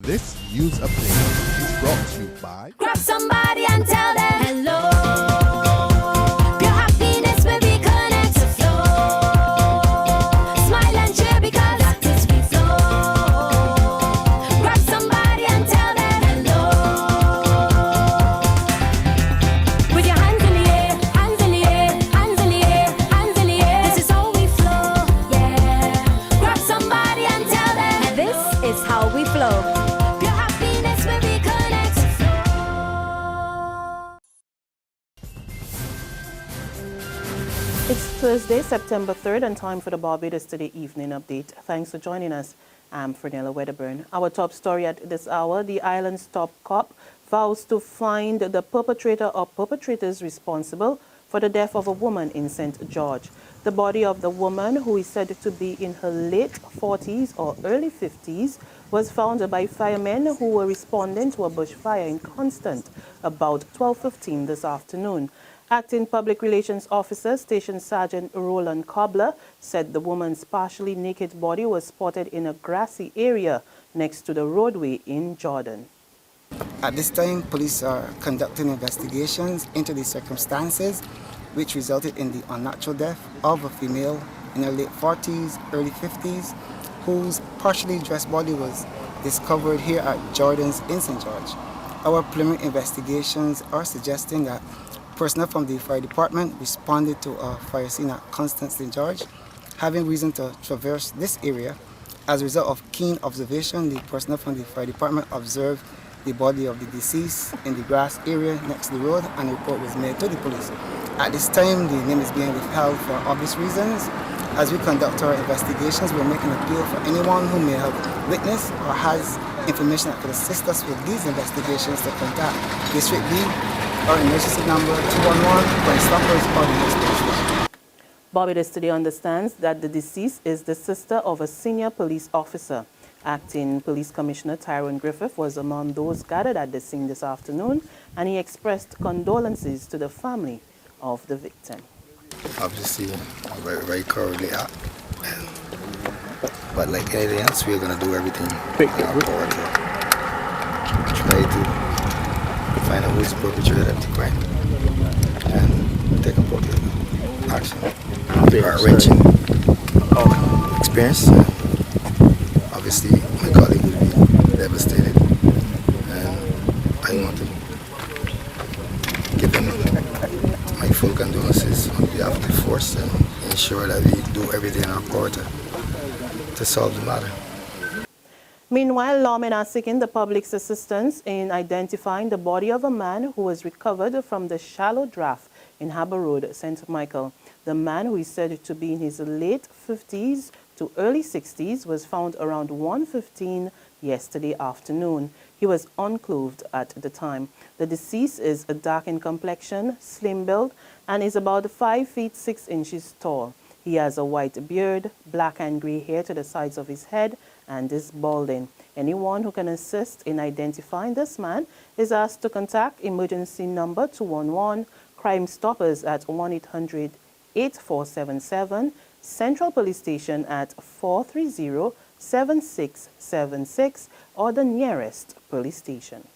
This news update is brought to you by Grab somebody and tell them hello. Your happiness will be connect to flow. Smile and cheer because that is we flow. Grab somebody and tell them hello. With your hands in the air, hands in the air, hands in the air, hands in the air. This is how we flow, yeah. Grab somebody and tell them this is how we flow. It's Thursday, September 3rd, and time for the Barbados Today Evening Update. Thanks for joining us. I'm Fernella Wedderburn. Our top story at this hour, the island's top cop vows to find the perpetrator or perpetrators responsible for the death of a woman in St. George. The body of the woman, who is said to be in her late 40s or early 50s, was found by firemen who were responding to a bushfire in Constant about 12:15 this afternoon. Acting Public Relations Officer Station Sergeant Roland Cobbler said the woman's partially naked body was spotted in a grassy area next to the roadway in Jordan. At this time, police are conducting investigations into the circumstances which resulted in the unnatural death of a female in her late 40s, early 50s, whose partially dressed body was discovered here at Jordan's in St. George. Our preliminary investigations are suggesting that personnel from the fire department responded to a fire scene at Constant St. George. Having reason to traverse this area, as a result of keen observation, the personnel from the fire department observed the body of the deceased in the grass area next to the road, and a report was made to the police. At this time, the name is being withheld for obvious reasons. As we conduct our investigations, we're making an appeal for anyone who may have witnessed or has information that could assist us with these investigations to contact District B or emergency number 211 for stoppers or the next station. Barbados Today understands that the deceased is the sister of a senior police officer. Acting Police Commissioner Tyrone Griffith was among those gathered at the scene this afternoon, and he expressed condolences to the family of the victim. Obviously, very, very currently up. But like anything else, we're going to do everything in our power to try to find out who's the perpetrator of the crime and take appropriate action. Heart-wrenching experience. Obviously, my colleague will be devastated, and I want to give him my full condolences on behalf of the force and ensure that we do everything in our power to solve the matter. Meanwhile, lawmen are seeking the public's assistance in identifying the body of a man who was recovered from the shallow draft in Harbour Road, St. Michael. The man, who is said to be in his late 50s to early 60s, was found around 1:15 yesterday afternoon. He was unclothed at the time. The deceased is a dark in complexion, slim build, and is about 5 feet 6 inches tall. He has a white beard, black and gray hair to the sides of his head, and is balding. Anyone who can assist in identifying this man is asked to contact emergency number 211, Crime Stoppers at 1-800-8477, Central Police Station at 430-7676, or the nearest police station.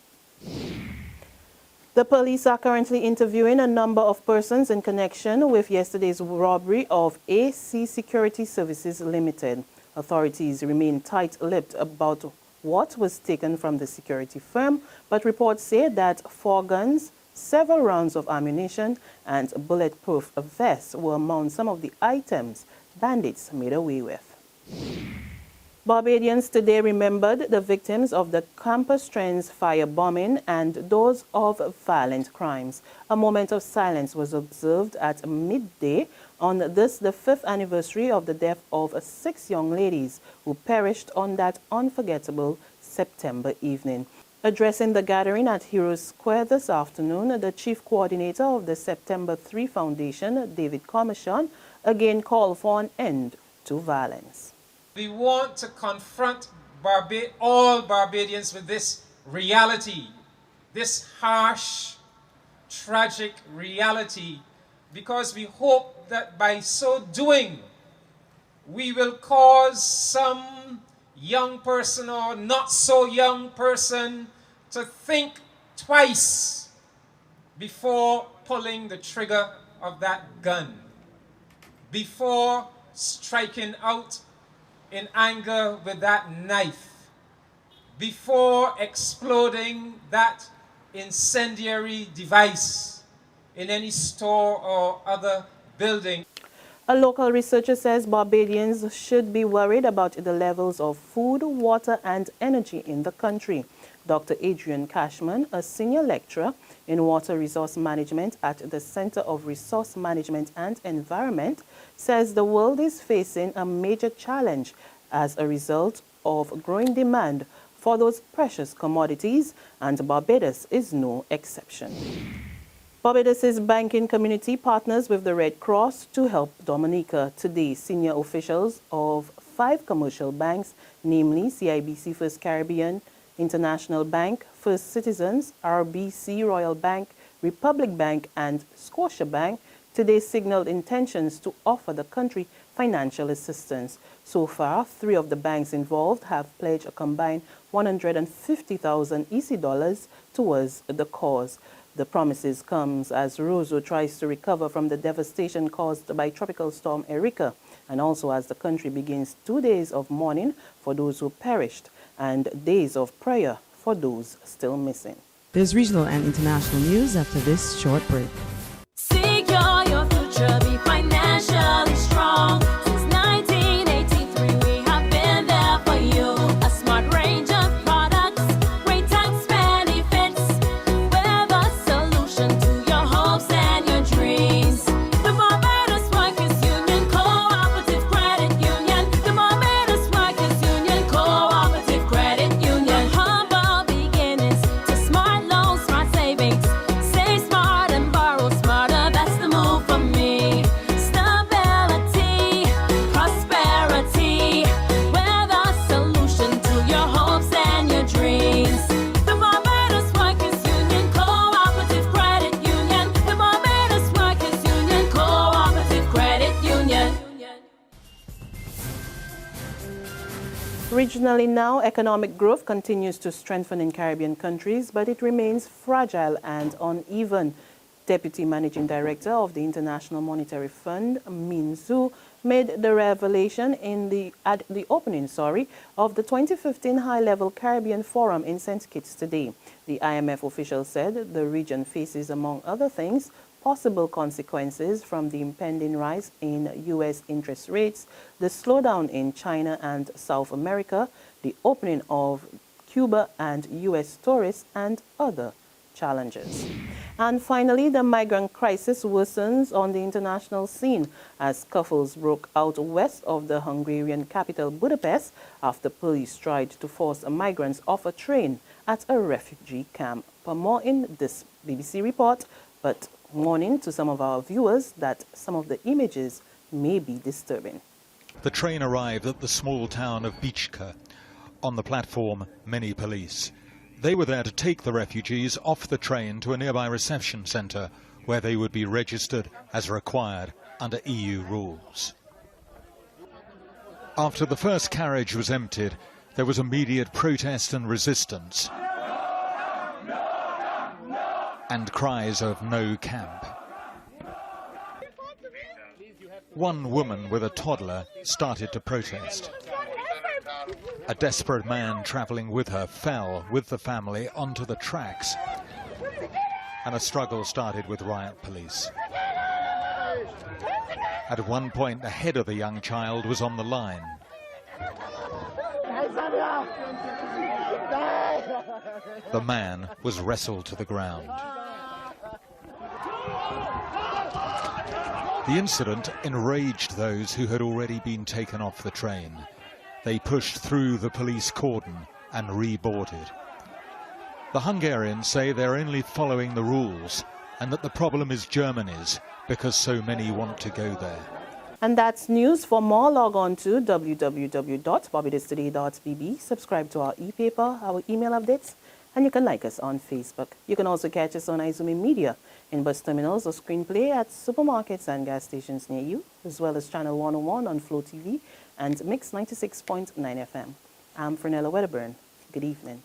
The police are currently interviewing a number of persons in connection with yesterday's robbery of AC Security Services Limited. Authorities remain tight-lipped about what was taken from the security firm, but reports say that 4 guns, several rounds of ammunition, and bulletproof vests were among some of the items bandits made away with. Barbadians today remembered the victims of the Campus Trends fire bombing and those of violent crimes. A moment of silence was observed at midday on this, the 5th anniversary of the death of 6 young ladies who perished on that unforgettable September evening. Addressing the gathering at Heroes Square this afternoon, the chief coordinator of the September 3 Foundation, David Commercian, again called for an end to violence. We want to confront all Barbadians with this reality, this harsh, tragic reality, because we hope that by so doing, we will cause some young person or not so young person to think twice before pulling the trigger of that gun, before striking out in anger with that knife, before exploding that incendiary device in any store or other building. A local researcher says Barbadians should be worried about the levels of food, water and energy in the country. Dr. Adrian Cashman, a senior lecturer in water resource management at the Center of Resource Management and Environment, says the world is facing a major challenge as a result of growing demand for those precious commodities, and Barbados is no exception. Barbados' banking community partners with the Red Cross to help Dominica. Today, senior officials of 5 commercial banks, namely CIBC First Caribbean, International Bank, First Citizens, RBC Royal Bank, Republic Bank and Scotia Bank, today signaled intentions to offer the country financial assistance. So far, 3 of the banks involved have pledged a combined 150,000 EC dollars towards the cause. The promises comes as Roseau tries to recover from the devastation caused by Tropical Storm Erika, and also as the country begins 2 days of mourning for those who perished and days of prayer for those still missing. There's regional and international news after this short break. Secure your future, be financially strong. Since 1983, we have been there for you. A smart range of products, great tax benefits. We're the solution to your hopes and your dreams. The Barbados Workers Union Cooperative Credit Union. The Barbados Workers Union Cooperative Credit Union. Humble beginnings to smart loans, smart savings. Save smart and borrow smarter. That's the move for me. Stability, prosperity. We're the solution to your hopes and your dreams. The Barbados Workers Union Cooperative Credit Union. The Barbados Workers Union Cooperative Credit Union. Regionally now, economic growth continues to strengthen in Caribbean countries, but it remains fragile and uneven. Deputy Managing Director of the International Monetary Fund, Min Zhu, made the revelation at the opening of the 2015 High-Level Caribbean Forum in St. Kitts today. The IMF official said the region faces, among other things, possible consequences from the impending rise in U.S. interest rates, the slowdown in China and South America, the opening of Cuba and U.S. tourists, and other challenges. And finally, the migrant crisis worsens on the international scene as scuffles broke out west of the Hungarian capital Budapest after police tried to force migrants off a train at a refugee camp. For more in this BBC report, but warning to some of our viewers that some of the images may be disturbing. The train arrived at the small town of Bichka. On the platform, many police. They were there to take the refugees off the train to a nearby reception centre where they would be registered as required under EU rules. After the first carriage was emptied, there was immediate protest and resistance and cries of no camp. One woman with a toddler started to protest. A desperate man travelling with her fell with the family onto the tracks, and a struggle started with riot police. At one point, the head of the young child was on the line. The man was wrestled to the ground. The incident enraged those who had already been taken off the train. They pushed through the police cordon and reboarded. The Hungarians say they're only following the rules and that the problem is Germany's because so many want to go there. And that's news. For more, log on to www.barbadostoday.bb. Subscribe to our e-paper, our email updates, and you can like us on Facebook. You can also catch us on Izumi Media in bus terminals or screenplay at supermarkets and gas stations near you, as well as Channel 101 on Flow TV and Mix 96.9 FM. I'm Fernella Wedderburn. Good evening.